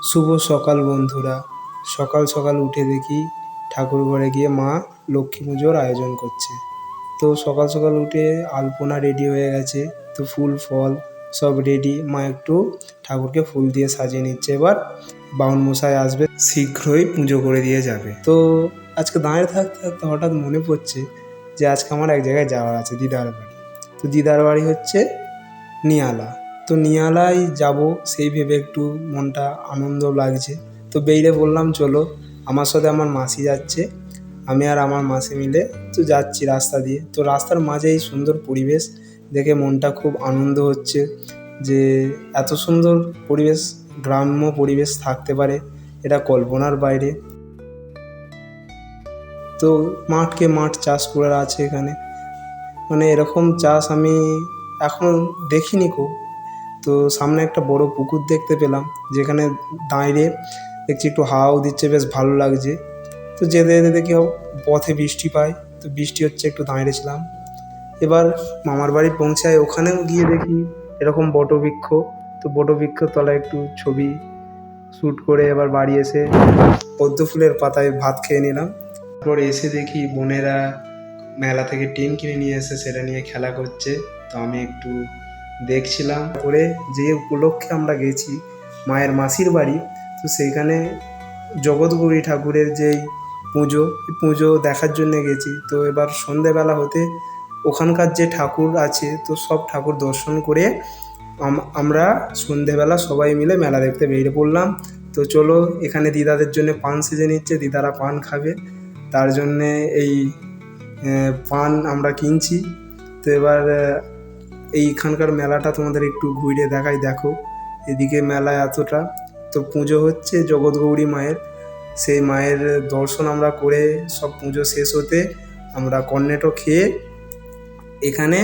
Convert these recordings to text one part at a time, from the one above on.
শুভ সকাল বন্ধুরা। সকাল সকাল উঠে দেখি ঠাকুর ঘরে গিয়ে মা লক্ষ্মী পুজোর আয়োজন করছে। তো সকাল সকাল উঠে আলপনা রেডি হয়ে গেছে, তো ফুল ফল সব রেডি। মা একটু ঠাকুরকে ফুল দিয়ে সাজিয়ে নিচ্ছে। এবার বাউন মশাই আসবে, শীঘ্রই পুজো করে দিয়ে যাবে। তো আজকে দাঁড়িয়ে থাকতে থাকতে হঠাৎ মনে পড়ছে যে আজকে আমার এক জায়গায় যাওয়ার আছে, দিদার বাড়ি। তো দিদার বাড়ি হচ্ছে নিয়ালা। তো নিয়ালায় যাব সেই ভেবে একটু মনটা আনন্দ লাগছে। তো বেরিয়ে বললাম চলো, আমার সাথে আমার মাসি যাচ্ছে, আমি আর আমার মাসি মিলে তো যাচ্ছি রাস্তা দিয়ে। তো রাস্তার মাঝে এই সুন্দর পরিবেশ দেখে মনটা খুব আনন্দ হচ্ছে যে এত সুন্দর পরিবেশ, গ্রাম্য পরিবেশ থাকতে পারে, এটা কল্পনার বাইরে। তো মাঠকে মাঠ চাষ করে আছে এখানে, মানে এরকম চাষ আমি এখন দেখিনি খুব। তো সামনে একটা বড় পুকুর দেখতে পেলাম, যেখানে দাঁড়িয়ে দেখছি একটু হাওয়াও দিচ্ছে, বেশ ভালো লাগছে। তো যেতে যেতে দেখি পথে বৃষ্টি পাই, তো বৃষ্টি হচ্ছে, একটু দাঁড়িয়েছিলাম। এবার মামার বাড়ি পৌঁছায়, ওখানেও গিয়ে দেখি এরকম বটবৃক্ষ। তো বটবৃক্ষর তলায় একটু ছবি শ্যুট করে এবার বাড়ি এসে পদ্ম ফুলের পাতায় ভাত খেয়ে নিলাম। তারপর এসে দেখি বোনেরা মেলা থেকে টিন কিনে নিয়ে এসে সেটা নিয়ে খেলা করছে। তো আমি একটু দেখছিলাম। করে যে উপলক্ষে আমরা গেছি মায়ের মাসির বাড়ি, তো সেইখানে জগৎগৌরী ঠাকুরের যেই পুজো দেখার জন্য গেছি। তো এবার সন্ধেবেলা হতে ওখানকার যে ঠাকুর আছে, তো সব ঠাকুর দর্শন করে আমরা সন্ধেবেলা সবাই মিলে মেলা দেখতে বেরিয়ে পড়লাম। তো চলো, এখানে দিদাদের জন্য পান সেজে নিচ্ছে, দিদারা পান খাবে, তার জন্যে এই পান আমরা কিনছি। তো এবার এইখানকার মেলাটা তোমাদের একটু ঘুরে দেখাই, দেখো এদিকে মেলা এতটা। তো পুজো হচ্ছে জগৎগৌরী মায়ের, সেই মায়ের দর্শন আমরা করে সব পুজো শেষ হতে আমরা কর্নেটো খেয়ে, এখানে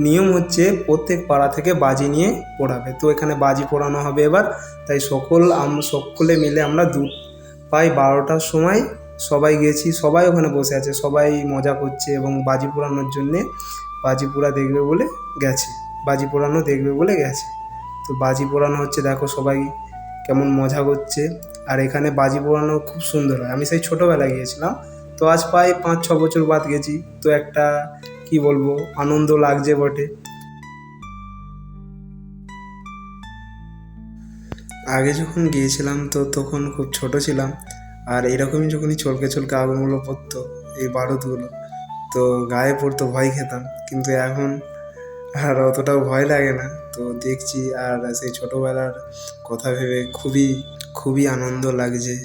নিয়ম হচ্ছে প্রত্যেক পাড়া থেকে বাজি নিয়ে পড়াবে। তো এখানে বাজি পড়ানো হবে এবার। তাই সকলে মিলে আমরা প্রায় 12টার সময় সবাই গেছি, সবাই ওখানে বসে আছে, সবাই মজা করছে এবং বাজি পোড়ানোর জন্যে বাজি পোড়া দেখবে বলে গেছে, বাজি পোড়ানো দেখবে বলে গেছে। তো বাজি পোড়ানো হচ্ছে, দেখো সবাই কেমন মজা করছে। আর এখানে বাজি পোড়ানো খুব সুন্দর হয়। আমি সেই ছোটোবেলায় গিয়েছিলাম, তো আজ প্রায় 5-6 বছর বাদ গেছি। তো একটা কি বলবো, আনন্দ লাগছে বটে। আগে যখন গিয়েছিলাম তো তখন খুব ছোট ছিলাম, আর এরকমই যখনই চলকে চলকে আগুনগুলো পড়তো, এই বারুদগুলো, তো গায়ে পড়তো, ভয় খেতাম। কিন্তু এখন আর অতটাও ভয় লাগে না। তো দেখছি, আর সেই ছোটোবেলার কথা ভেবে খুবই খুবই আনন্দ লাগছে।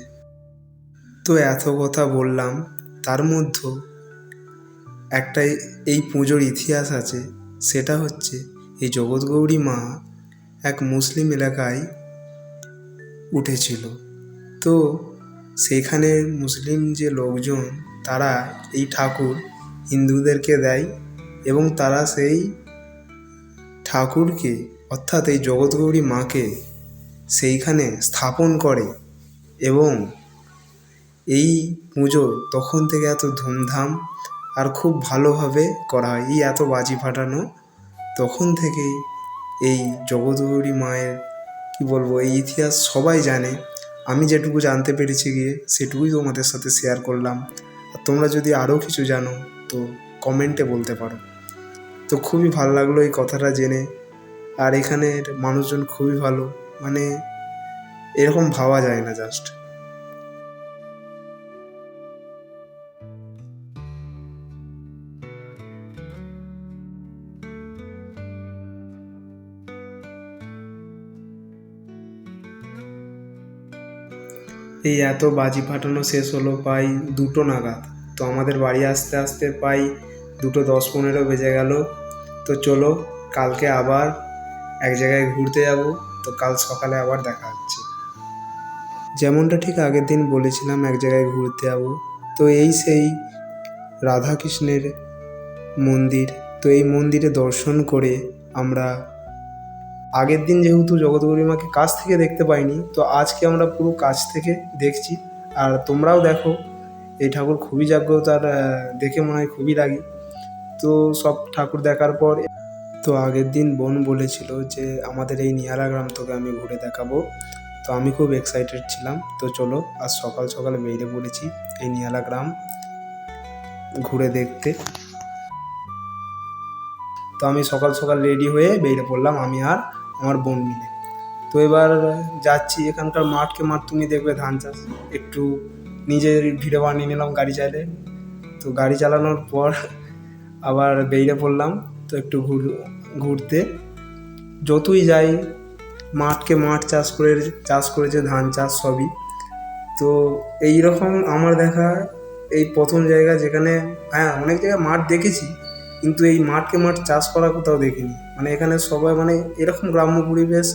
তো এত কথা বললাম, তার মধ্যে একটা এই পুজোর ইতিহাস আছে। সেটা হচ্ছে এই জগৎগৌরী মা এক মুসলিম এলাকায় উঠেছিল। তো সেইখানে মুসলিম যে লোকজন, তারা এই ঠাকুর হিন্দুদেরকে দেয় এবং তারা সেই ঠাকুরকে, অর্থাৎ এই জগৎগৌরী মাকে সেইখানে স্থাপন করে। এবং এই পুজো তখন থেকে এত ধুমধাম আর খুব ভালোভাবে করা হয়। এই এত বাজি ফাটানো তখন থেকেই। এই জগৎগৌরী মায়ের কি বলবো, এই ইতিহাস সবাই জানে। আমি যেটুকু জানতে পেরেছি গিয়ে সেটুকুই তোমাদের সাথে শেয়ার করলাম। আর তোমরা যদি আরও কিছু জানো তো কমেন্টে বলতে পারো। তো খুবই ভালো লাগলো এই কথাটা জেনে। আর এখানের মানুষজন খুবই ভালো, মানে এরকম ভাবা যায় না জাস্ট। এই এত বাজি ফাটানো শেষ হলো প্রায় 2টো নাগাদ। তো আমাদের বাড়ি আসতে আসতে প্রায় 2:10-15 বেজে গেল। তো চলো, কালকে আবার এক জায়গায় ঘুরতে যাব। তো কাল সকালে আবার দেখা হচ্ছে। যেমনটা ঠিক আগের দিন বলেছিলাম এক জায়গায় ঘুরতে যাব। তো এই সেই রাধাকৃষ্ণের মন্দির। তো এই মন্দিরে দর্শন করে আমরা, আগের দিন যেহেতু জগৎগৌরী মাকে কাছ থেকে দেখতে পাইনি, তো আজকে আমরা পুরো কাছ থেকে দেখছি। আর তোমরাও দেখো, এই ঠাকুর খুবই জাগ্রত, আর দেখে মনে হয় খুবই লাগে। তো সব ঠাকুর দেখার পর, তো আগের দিন বোন বলেছিল যে আমাদের এই নিয়ালা গ্রাম তোকে আমি ঘুরে দেখাবো। তো তো আমি খুব এক্সাইটেড ছিলাম। তো চলো আজ সকাল সকাল বেরিয়ে পড়েছি এই নিয়ালা গ্রাম ঘুরে দেখতে। তো আমি সকাল সকাল রেডি হয়ে বেরিয়ে পড়লাম, আমি আর আমার বোন মিলে। তো এবার যাচ্ছি, এখানকার মাঠকে মাঠ তুমি দেখবে ধান চাষ। একটু নিজের ভিডিও বানিয়ে নিলাম গাড়ি চাইলে। তো গাড়ি চালানোর পর আবার বেরিয়ে পড়লাম তো একটু ঘুরতে। যতই যাই মাঠকে মাঠ চাষ করেছে ধান চাষ সবই। তো এই রকম আমার দেখা এই প্রথম জায়গা যেখানে, হ্যাঁ অনেক জায়গায় মাঠ দেখেছি কিন্তু এই মাঠকে মাঠ চাষ করা কোথাও দেখিনি। মানে এখানে সবাই মানে এরকম গ্রাম্য পরিবেশ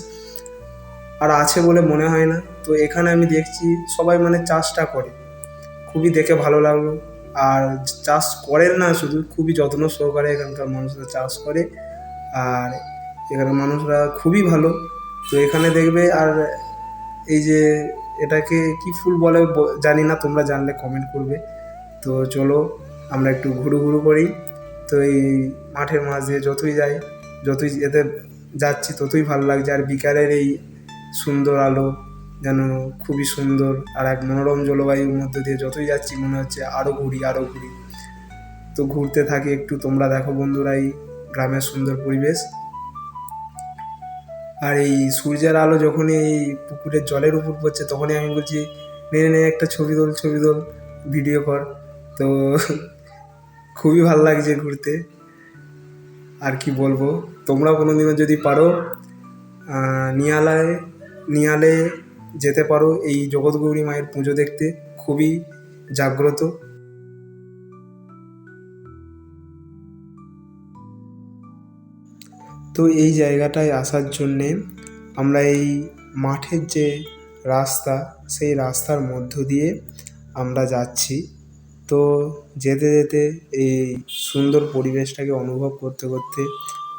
আর আছে বলে মনে হয় না। তো এখানে আমি দেখছি সবাই মানে চাষটা করে, খুবই দেখে ভালো লাগলো। আর চাষ করেন না শুধু, খুবই যত্ন সহকারে এখানকার মানুষরা চাষ করে। আর এখানের মানুষরা খুবই ভালো। তো এখানে দেখবে আর এই যে এটাকে কি ফুল বলে জানি না, তোমরা জানলে কমেন্ট করবে। তো চলো আমরা একটু ঘুরু করি। তো এই মাঠের মাঝ দিয়ে যতই যেতে যাচ্ছি ততই ভালো লাগছে। আর বিকালের এই সুন্দর আলো যেন খুবই সুন্দর, আর এক মনোরম জলবায়ুর মধ্যে দিয়ে যতই যাচ্ছি মনে হচ্ছে আরও ঘুরি। তো ঘুরতে থাকি একটু, তোমরা দেখো বন্ধুরা এই গ্রামের সুন্দর পরিবেশ। আর এই সূর্যের আলো যখনই এই পুকুরের জলের উপর পড়ছে তখনই আমি বলছি নে একটা ছবি তোল ভিডিও কর। তো খুবই ভালো লাগছে ঘুরতে। আর কি বলবো, তোমরা কোনোদিনও যদি পারো নিয়ালে যেতে পারো এই জগৎগৌরী মায়ের পুজো দেখতে, খুবই জাগ্রত। তো এই জায়গাটায় আসার জন্যে আমরা এই মাঠের যে রাস্তা, সেই রাস্তার মধ্য দিয়ে আমরা যাচ্ছি। তো যেতে যেতে এই সুন্দর পরিবেশটাকে অনুভব করতে করতে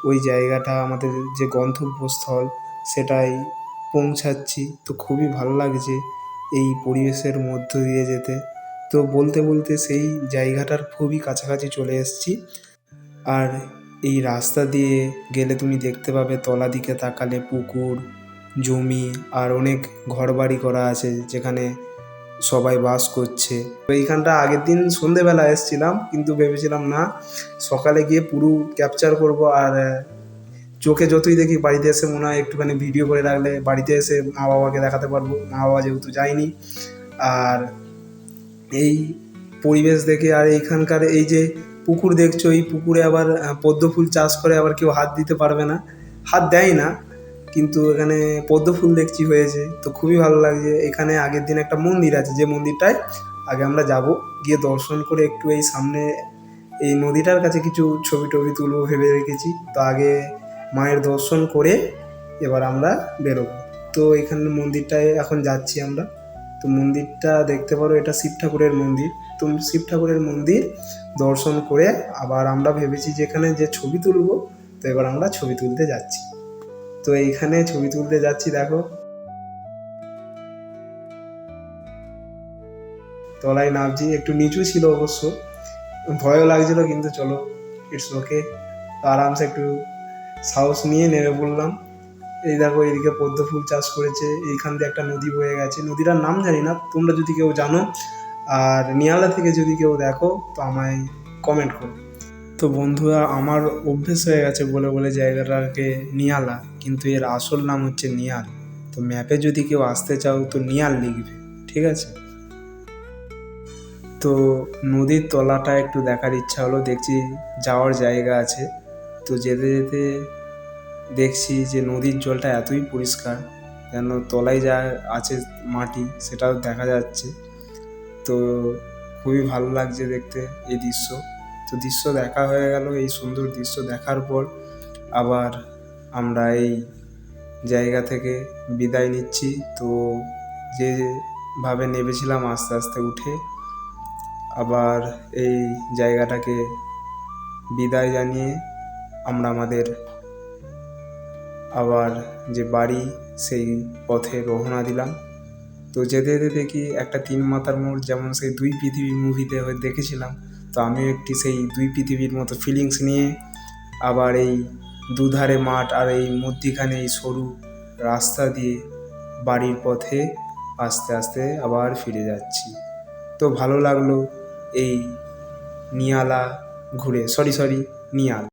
ওই জায়গাটা আমাদের যে গন্তব্যস্থল সেটাই পৌঁছাচ্ছি। তো খুবই ভালো লাগছে এই পরিবেশের মধ্য দিয়ে যেতে। তো বলতে বলতে সেই জায়গাটার খুবই কাছাকাছি চলে এসেছি। আর এই রাস্তা দিয়ে গেলে তুমি দেখতে পাবে তলা দিকে তাকালে পুকুর, জমি আর অনেক ঘরবাড়ি করা আছে যেখানে সবাই বাস করছে। তো এইখানটা আগের দিন সন্ধেবেলা এসেছিলাম কিন্তু ভেবেছিলাম না সকালে গিয়ে পুরো ক্যাপচার করব। আর চোখে যতই দেখি বাড়িতে এসে মনে হয় একটুখানি ভিডিও করে রাখলে বাড়িতে এসে মা বাবাকে দেখাতে পারবো, মা বাবা যেহেতু যায়নি। আর এই পরিবেশ দেখে আর এইখানকার এই যে পুকুর দেখছো, এই পুকুরে আবার পদ্ম ফুল চাষ করে, আবার কেউ হাত দিতে পারবে না, হাত দেয় না, কিন্তু এখানে পদ্ম ফুল দেখছি হয়েছে। তো খুবই ভালো লাগছে। এখানে আগের দিন একটা মন্দির আছে, যে মন্দিরটায় আগে আমরা যাব, গিয়ে দর্শন করে একটু এই সামনে এই নদীটার কাছে কিছু ছবি টবি তুলবো ভেবে রেখেছি। তো আগে মায়ের দর্শন করে এবার আমরা বেরোবো। তো এখানে মন্দিরটায় এখন যাচ্ছি আমরা। তো মন্দিরটা দেখতে পারো, এটা শিব ঠাকুরের মন্দির। তো শিব ঠাকুরের মন্দির দর্শন করে আবার আমরা ভেবেছি যেখানে যে ছবি তুলবো, তো এবার আমরা ছবি তুলতে যাচ্ছি। তো এইখানে ছবি তুলতে যাচ্ছি, দেখো তলায় নামছি, একটু নিচু ছিল অবশ্য, ভয়ও লাগছিল কিন্তু চলো ইটস ওকে। তো আরামসে একটু সাহস নিয়ে নেমে পড়লাম। এই দেখো এইদিকে পদ্ম ফুল চাষ করেছে, এইখান দিয়ে একটা নদী বয়ে গেছে, নদীটার নাম জানি না, তোমরা যদি কেউ জানো আর নিয়ালা থেকে যদি কেউ দেখো তো আমায় কমেন্ট করো। তো বন্ধুরা আমার অভ্যেস হয়ে গেছে বলে বলে জায়গাটাকে নিয়ালা, কিন্তু এর আসল নাম হচ্ছে নিয়াল। তো ম্যাপে যদি কেউ আসতে চাও তো নিয়াল লিখবে, ঠিক আছে। তো নদীর তলাটা একটু দেখার ইচ্ছা হলো, দেখছি যাওয়ার জায়গা আছে। তো যেতে যেতে দেখছি যে নদীর জলটা এতই পরিষ্কার যেন তলায় যা আছে মাটি সেটাও দেখা যাচ্ছে। তো খুবই ভালো লাগছে দেখতে এই দৃশ্য। তো দৃশ্য দেখা হয়ে গেল, এই সুন্দর দৃশ্য দেখার পর আবার আমরা এই জায়গা থেকে বিদায় নিচ্ছি। তো যেভাবে নেমেছিলাম আস্তে আস্তে উঠে আবার এই জায়গাটাকে বিদায় জানিয়ে আমরা আমাদের আবার যে বাড়ি সেই পথে রওনা দিলাম। তো যেতে যেতে দেখি একটা তিন মাথার মোড়, যেমন সেই দুই পৃথিবী মুভিতে দেখেছিলাম, তো আমিও একটি সেই দুই পৃথিবীর মতো ফিলিংস নিয়ে আবার এই দুধারে মাঠ আর এই মধ্যিখানে এই সরু রাস্তা দিয়ে বাড়ির পথে আস্তে আস্তে আবার ফিরে যাচ্ছি। তো ভালো লাগলো এই নিয়ালা ঘুরে, সরি নিয়াল।